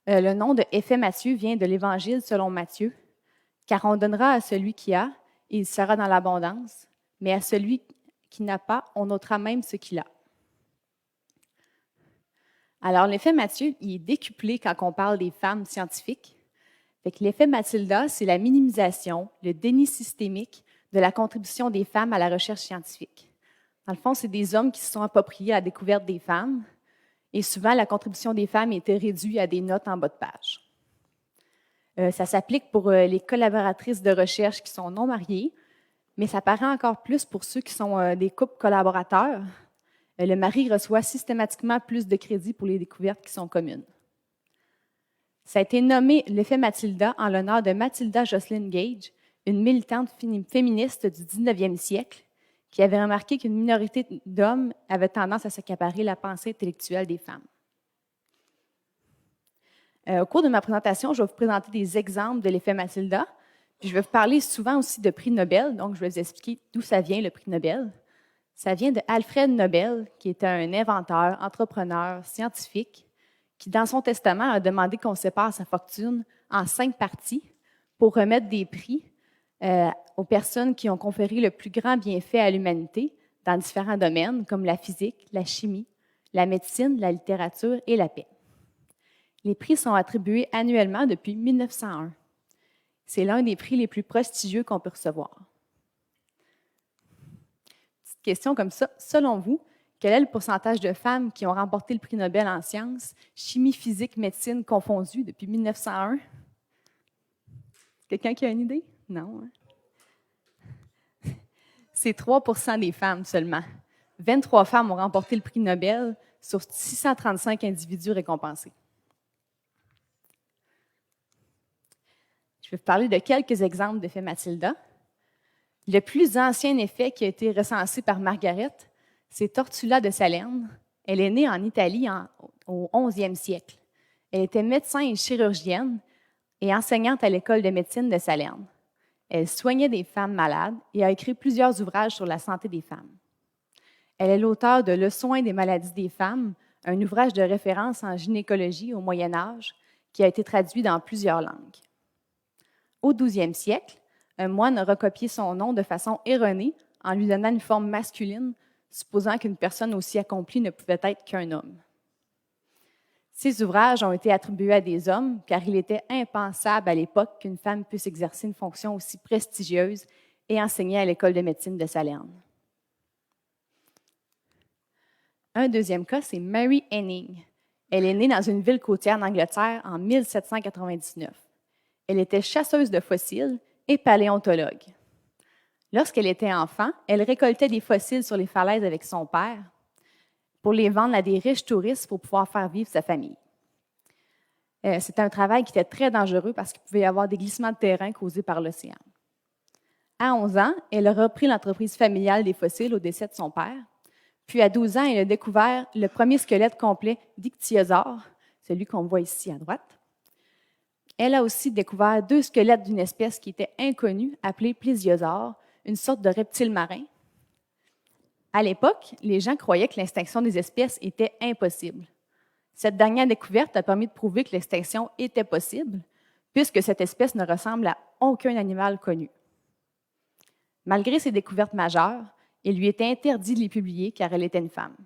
Le nom de effet Mathieu vient de l'Évangile selon Matthieu, car on donnera à celui qui a, et il sera dans l'abondance, mais à celui qui n'a pas, on ôtera même ce qu'il a. Alors, l'effet Mathieu, il est décuplé quand on parle des femmes scientifiques, Fait que l'effet Matilda, c'est la minimisation, le déni systémique de la contribution des femmes à la recherche scientifique. Dans le fond, c'est des hommes qui se sont appropriés à la découverte des femmes, et souvent, la contribution des femmes était réduite à des notes en bas de page. Ça s'applique pour les collaboratrices de recherche qui sont non mariées, mais ça paraît encore plus pour ceux qui sont des couples collaborateurs. Le mari reçoit systématiquement plus de crédit pour les découvertes qui sont communes. Ça a été nommé l'effet Matilda en l'honneur de Matilda Joslyn Gage, une militante féministe du 19e siècle qui avait remarqué qu'une minorité d'hommes avait tendance à s'accaparer la pensée intellectuelle des femmes. Au cours de ma présentation, je vais vous présenter des exemples de l'effet Matilda. Puis je vais vous parler souvent aussi de prix Nobel, donc je vais vous expliquer d'où ça vient, le prix Nobel. Ça vient de Alfred Nobel, qui était un inventeur, entrepreneur, scientifique, qui, dans son testament, a demandé qu'on sépare sa fortune en 5 parties pour remettre des prix aux personnes qui ont conféré le plus grand bienfait à l'humanité dans différents domaines, comme la physique, la chimie, la médecine, la littérature et la paix. Les prix sont attribués annuellement depuis 1901. C'est l'un des prix les plus prestigieux qu'on peut recevoir. Petite question comme ça. Selon vous, quel est le pourcentage de femmes qui ont remporté le prix Nobel en sciences, chimie, physique, médecine confondues depuis 1901? Quelqu'un qui a une idée? Non. Hein? C'est 3 % des femmes seulement. 23 femmes ont remporté le prix Nobel sur 635 individus récompensés. Je vais vous parler de quelques exemples d'effets Matilda. Le plus ancien effet qui a été recensé par Margaret, c'est Tortula de Salerne. Elle est née en Italie au 11e siècle. Elle était médecin et chirurgienne et enseignante à l'école de médecine de Salerne. Elle soignait des femmes malades et a écrit plusieurs ouvrages sur la santé des femmes. Elle est l'auteure de Le soin des maladies des femmes, un ouvrage de référence en gynécologie au Moyen Âge qui a été traduit dans plusieurs langues. Au 12e siècle, un moine a recopié son nom de façon erronée en lui donnant une forme masculine, supposant qu'une personne aussi accomplie ne pouvait être qu'un homme. Ces ouvrages ont été attribués à des hommes car il était impensable à l'époque qu'une femme puisse exercer une fonction aussi prestigieuse et enseigner à l'école de médecine de Salerne. Un deuxième cas, c'est Mary Henning. Elle est née dans une ville côtière d'Angleterre en 1799. Elle était chasseuse de fossiles et paléontologue. Lorsqu'elle était enfant, elle récoltait des fossiles sur les falaises avec son père pour les vendre à des riches touristes pour pouvoir faire vivre sa famille. C'était un travail qui était très dangereux parce qu'il pouvait y avoir des glissements de terrain causés par l'océan. À 11 ans, elle a repris l'entreprise familiale des fossiles au décès de son père. Puis à 12 ans, elle a découvert le premier squelette complet d'ichthyosaure, celui qu'on voit ici à droite. Elle a aussi découvert 2 squelettes d'une espèce qui était inconnue, appelée plésiosaure, une sorte de reptile marin. À l'époque, les gens croyaient que l'extinction des espèces était impossible. Cette dernière découverte a permis de prouver que l'extinction était possible, puisque cette espèce ne ressemble à aucun animal connu. Malgré ces découvertes majeures, il lui était interdit de les publier car elle était une femme.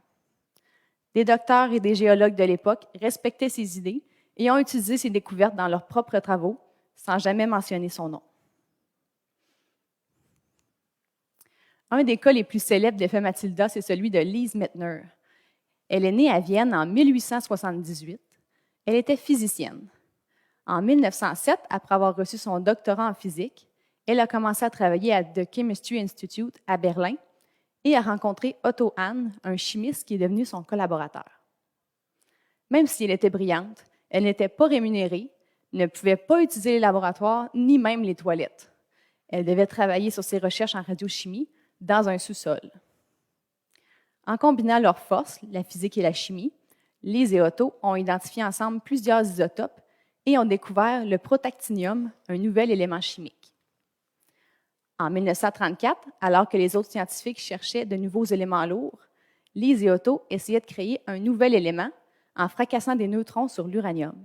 Des docteurs et des géologues de l'époque respectaient ses idées et ont utilisé ses découvertes dans leurs propres travaux, sans jamais mentionner son nom. Un des cas les plus célèbres d'effet Matilda, c'est celui de Lise Meitner. Elle est née à Vienne en 1878. Elle était physicienne. En 1907, après avoir reçu son doctorat en physique, elle a commencé à travailler à The Chemistry Institute à Berlin et a rencontré Otto Hahn, un chimiste qui est devenu son collaborateur. Même si elle était brillante, elle n'était pas rémunérée, ne pouvait pas utiliser les laboratoires ni même les toilettes. Elle devait travailler sur ses recherches en radiochimie dans un sous-sol. En combinant leurs forces, la physique et la chimie, Lise et Otto ont identifié ensemble plusieurs isotopes et ont découvert le protactinium, un nouvel élément chimique. En 1934, alors que les autres scientifiques cherchaient de nouveaux éléments lourds, Lise et Otto essayaient de créer un nouvel élément en fracassant des neutrons sur l'uranium.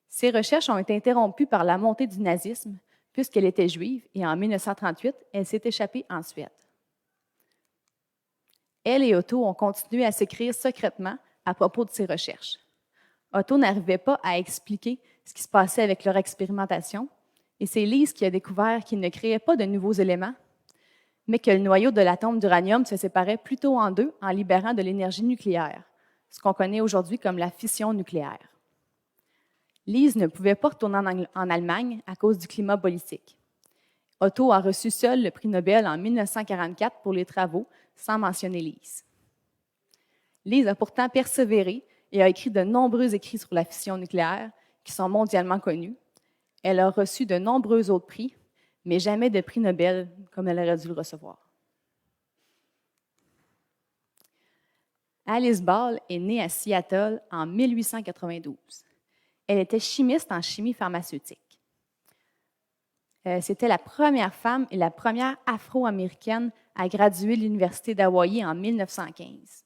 Ces recherches ont été interrompues par la montée du nazisme, puisqu'elle était juive, et en 1938, elle s'est échappée en Suède. Elle et Otto ont continué à s'écrire secrètement à propos de ces recherches. Otto n'arrivait pas à expliquer ce qui se passait avec leur expérimentation. Et c'est Lise qui a découvert qu'ils ne créaient pas de nouveaux éléments, mais que le noyau de l'atome d'uranium se séparait plutôt en deux en libérant de l'énergie nucléaire, ce qu'on connaît aujourd'hui comme la fission nucléaire. Lise ne pouvait pas retourner en Allemagne à cause du climat politique. Otto a reçu seul le prix Nobel en 1944 pour les travaux, sans mentionner Lise. Lise a pourtant persévéré et a écrit de nombreux écrits sur la fission nucléaire qui sont mondialement connus. Elle a reçu de nombreux autres prix, mais jamais de prix Nobel comme elle aurait dû le recevoir. Alice Ball est née à Seattle en 1892. Elle était chimiste en chimie pharmaceutique. C'était la première femme et la première afro-américaine à graduer de l'Université d'Hawaï en 1915.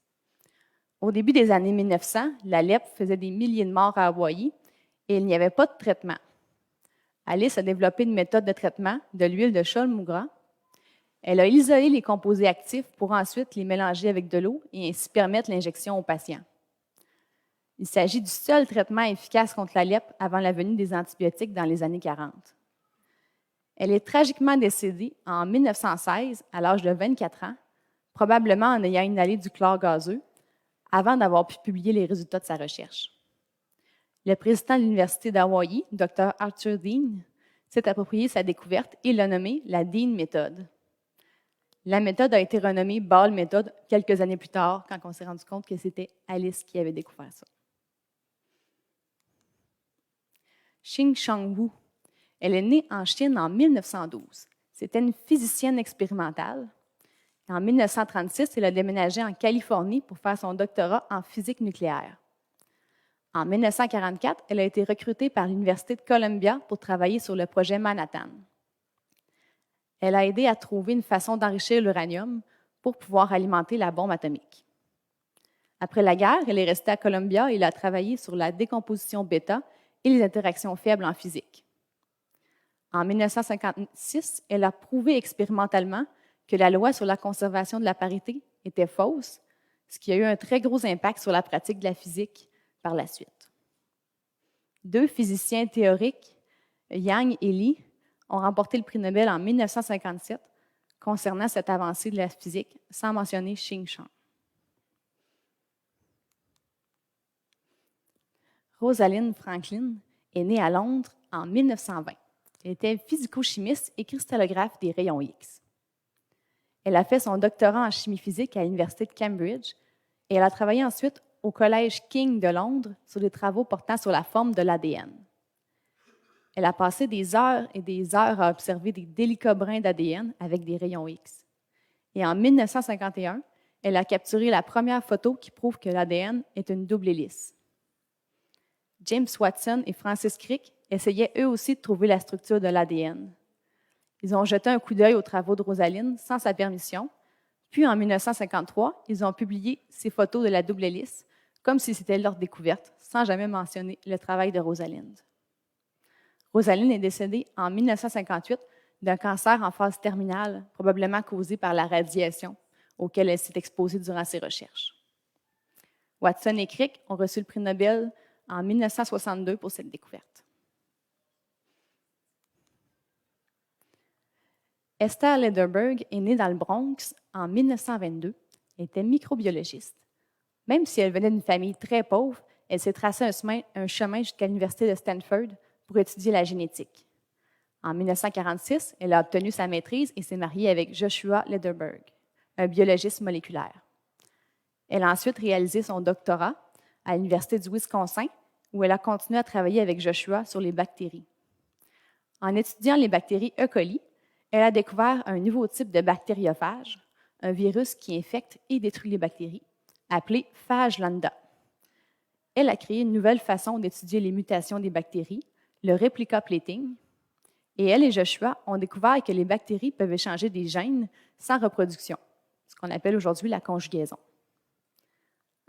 Au début des années 1900, la lèpre faisait des milliers de morts à Hawaï et il n'y avait pas de traitement. Alice a développé une méthode de traitement de l'huile de cholmougra. Elle a isolé les composés actifs pour ensuite les mélanger avec de l'eau et ainsi permettre l'injection aux patients. Il s'agit du seul traitement efficace contre la lèpre avant la venue des antibiotiques dans les années 40. Elle est tragiquement décédée en 1916, à l'âge de 24 ans, probablement en ayant inhalé du chlore gazeux, avant d'avoir pu publier les résultats de sa recherche. Le président de l'Université d'Hawaï, Dr. Arthur Dean, s'est approprié sa découverte et l'a nommée la Dean méthode. La méthode a été renommée Ball méthode quelques années plus tard, quand on s'est rendu compte que c'était Alice qui avait découvert ça. Xing Shangwu. Elle est née en Chine en 1912. C'était une physicienne expérimentale. En 1936, elle a déménagé en Californie pour faire son doctorat en physique nucléaire. En 1944, elle a été recrutée par l'Université de Columbia pour travailler sur le projet Manhattan. Elle a aidé à trouver une façon d'enrichir l'uranium pour pouvoir alimenter la bombe atomique. Après la guerre, elle est restée à Columbia et elle a travaillé sur la décomposition bêta et les interactions faibles en physique. En 1956, elle a prouvé expérimentalement que la loi sur la conservation de la parité était fausse, ce qui a eu un très gros impact sur la pratique de la physique par la suite. Deux physiciens théoriques, Yang et Li, ont remporté le prix Nobel en 1957 concernant cette avancée de la physique, sans mentionner Xing Shang. Rosalind Franklin est née à Londres en 1920. Elle était physico-chimiste et cristallographe des rayons X. Elle a fait son doctorat en chimie physique à l'Université de Cambridge et elle a travaillé ensuite au Collège King de Londres sur des travaux portant sur la forme de l'ADN. Elle a passé des heures et des heures à observer des délicats brins d'ADN avec des rayons X. Et en 1951, elle a capturé la première photo qui prouve que l'ADN est une double hélice. James Watson et Francis Crick essayaient eux aussi de trouver la structure de l'ADN. Ils ont jeté un coup d'œil aux travaux de Rosalind sans sa permission, puis en 1953, ils ont publié ces photos de la double hélice comme si c'était leur découverte, sans jamais mentionner le travail de Rosalind. Rosalind est décédée en 1958 d'un cancer en phase terminale, probablement causé par la radiation auquel elle s'est exposée durant ses recherches. Watson et Crick ont reçu le prix Nobel en 1962 pour cette découverte. Esther Lederberg est née dans le Bronx en 1922 et était microbiologiste. Même si elle venait d'une famille très pauvre, elle s'est tracé un chemin jusqu'à l'Université de Stanford pour étudier la génétique. En 1946, elle a obtenu sa maîtrise et s'est mariée avec Joshua Lederberg, un biologiste moléculaire. Elle a ensuite réalisé son doctorat à l'Université du Wisconsin, où elle a continué à travailler avec Joshua sur les bactéries. En étudiant les bactéries E. coli, elle a découvert un nouveau type de bactériophage, un virus qui infecte et détruit les bactéries, appelé phage lambda. Elle a créé une nouvelle façon d'étudier les mutations des bactéries, le replica plating, et elle et Joshua ont découvert que les bactéries peuvent échanger des gènes sans reproduction, ce qu'on appelle aujourd'hui la conjugaison.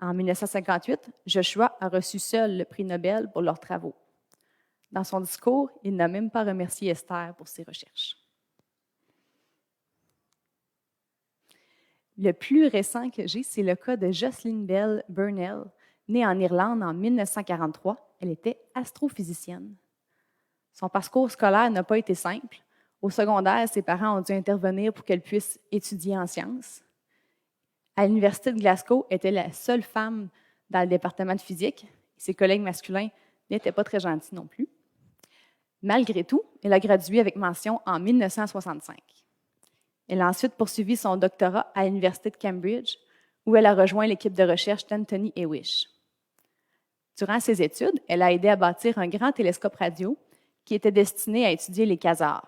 En 1958, Joshua a reçu seul le prix Nobel pour leurs travaux. Dans son discours, il n'a même pas remercié Esther pour ses recherches. Le plus récent que j'ai, c'est le cas de Jocelyn Bell Burnell, née en Irlande en 1943 elle était astrophysicienne. Son parcours scolaire n'a pas été simple. Au secondaire, ses parents ont dû intervenir pour qu'elle puisse étudier en sciences. À l'Université de Glasgow, elle était la seule femme dans le département de physique. Ses collègues masculins n'étaient pas très gentils non plus. Malgré tout, elle a gradué avec mention en 1965. Elle a ensuite poursuivi son doctorat à l'Université de Cambridge, où elle a rejoint l'équipe de recherche d'Anthony Hewish. Durant ses études, elle a aidé à bâtir un grand télescope radio qui était destiné à étudier les quasars.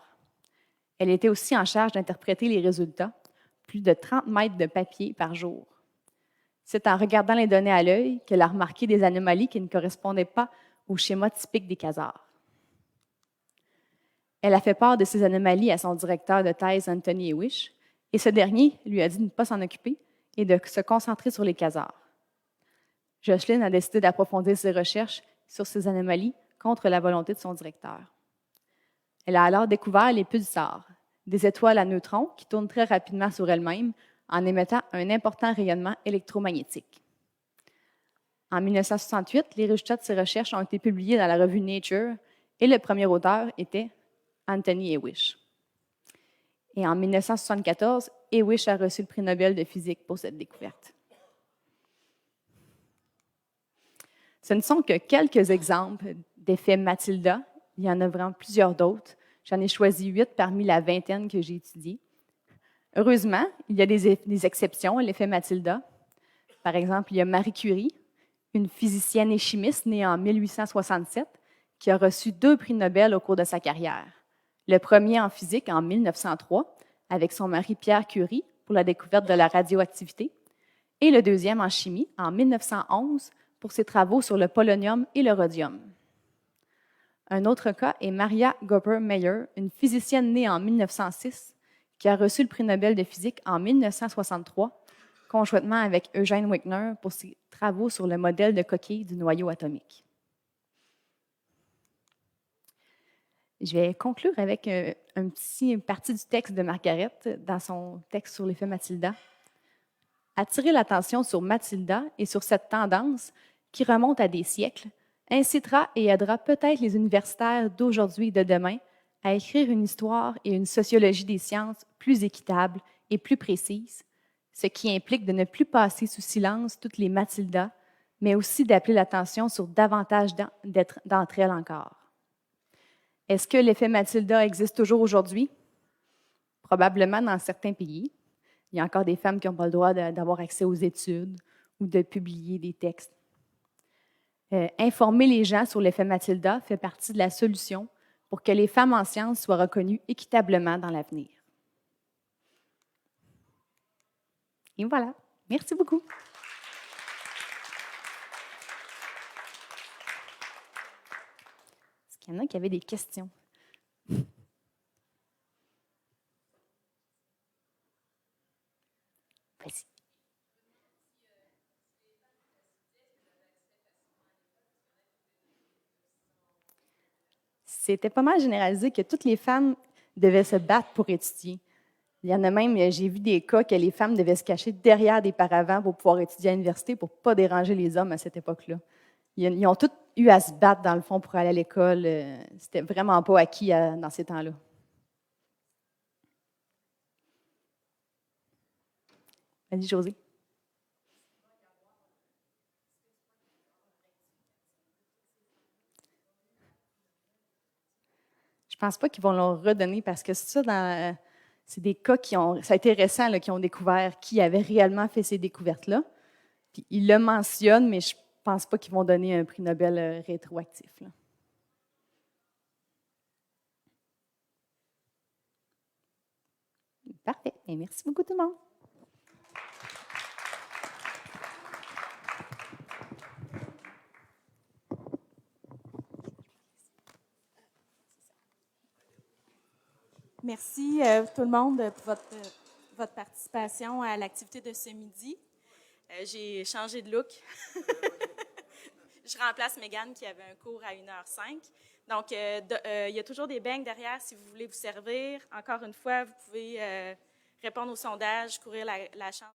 Elle était aussi en charge d'interpréter les résultats, plus de 30 mètres de papier par jour. C'est en regardant les données à l'œil qu'elle a remarqué des anomalies qui ne correspondaient pas au schéma typique des quasars. Elle a fait part de ces anomalies à son directeur de thèse, Anthony Hewish, et ce dernier lui a dit de ne pas s'en occuper et de se concentrer sur les quasars. Jocelyn a décidé d'approfondir ses recherches sur ces anomalies contre la volonté de son directeur. Elle a alors découvert les pulsars, des étoiles à neutrons qui tournent très rapidement sur elles-mêmes en émettant un important rayonnement électromagnétique. En 1968, les résultats de ces recherches ont été publiés dans la revue Nature et le premier auteur était Anthony Hewish. Et en 1974, Hewish a reçu le prix Nobel de physique pour cette découverte. Ce ne sont que quelques exemples d'effets Matilda. Il y en a vraiment plusieurs d'autres. J'en ai choisi 8 parmi la vingtaine que j'ai étudiées. Heureusement, il y a des exceptions à l'effet Matilda. Par exemple, il y a Marie Curie, une physicienne et chimiste née en 1867, qui a reçu 2 prix Nobel au cours de sa carrière. Le premier en physique en 1903, avec son mari Pierre Curie, pour la découverte de la radioactivité, et le deuxième en chimie en 1911, pour ses travaux sur le polonium et le rhodium. Un autre cas est Maria Gopper-Mayer, une physicienne née en 1906, qui a reçu le prix Nobel de physique en 1963, conjointement avec Eugène Wigner pour ses travaux sur le modèle de coquille du noyau atomique. Je vais conclure avec une petite partie du texte de Margaret dans son texte sur l'effet Matilda. Attirer l'attention sur Matilda et sur cette tendance qui remonte à des siècles incitera et aidera peut-être les universitaires d'aujourd'hui et de demain à écrire une histoire et une sociologie des sciences plus équitables et plus précises, ce qui implique de ne plus passer sous silence toutes les Matildas, mais aussi d'appeler l'attention sur davantage d'entre elles encore. Est-ce que l'effet Matilda existe toujours aujourd'hui? Probablement dans certains pays. Il y a encore des femmes qui n'ont pas le droit d'avoir accès aux études ou de publier des textes. Informer les gens sur l'effet Matilda fait partie de la solution pour que les femmes en sciences soient reconnues équitablement dans l'avenir. Et voilà. Merci beaucoup. Est-ce qu'il y en a qui avaient des questions? Vas-y. C'était pas mal généralisé que toutes les femmes devaient se battre pour étudier. Il y en a même, j'ai vu des cas que les femmes devaient se cacher derrière des paravents pour pouvoir étudier à l'université pour ne pas déranger les hommes à cette époque-là. Ils ont tous eu à se battre, dans le fond, pour aller à l'école. C'était vraiment pas acquis dans ces temps-là. Vas-y, Josée. Je pense pas qu'ils vont leur redonner parce que c'est des cas ça a été récent là, qui ont découvert qui avait réellement fait ces découvertes-là. Puis ils le mentionnent, mais je pense pas qu'ils vont donner un prix Nobel rétroactif. Là. Parfait. Et merci beaucoup tout le monde. Merci tout le monde pour votre participation à l'activité de ce midi. J'ai changé de look. Je remplace Mégane qui avait un cours à 1h05. Donc, il y a toujours des beignes derrière si vous voulez vous servir. Encore une fois, vous pouvez répondre au sondage, courir la chance.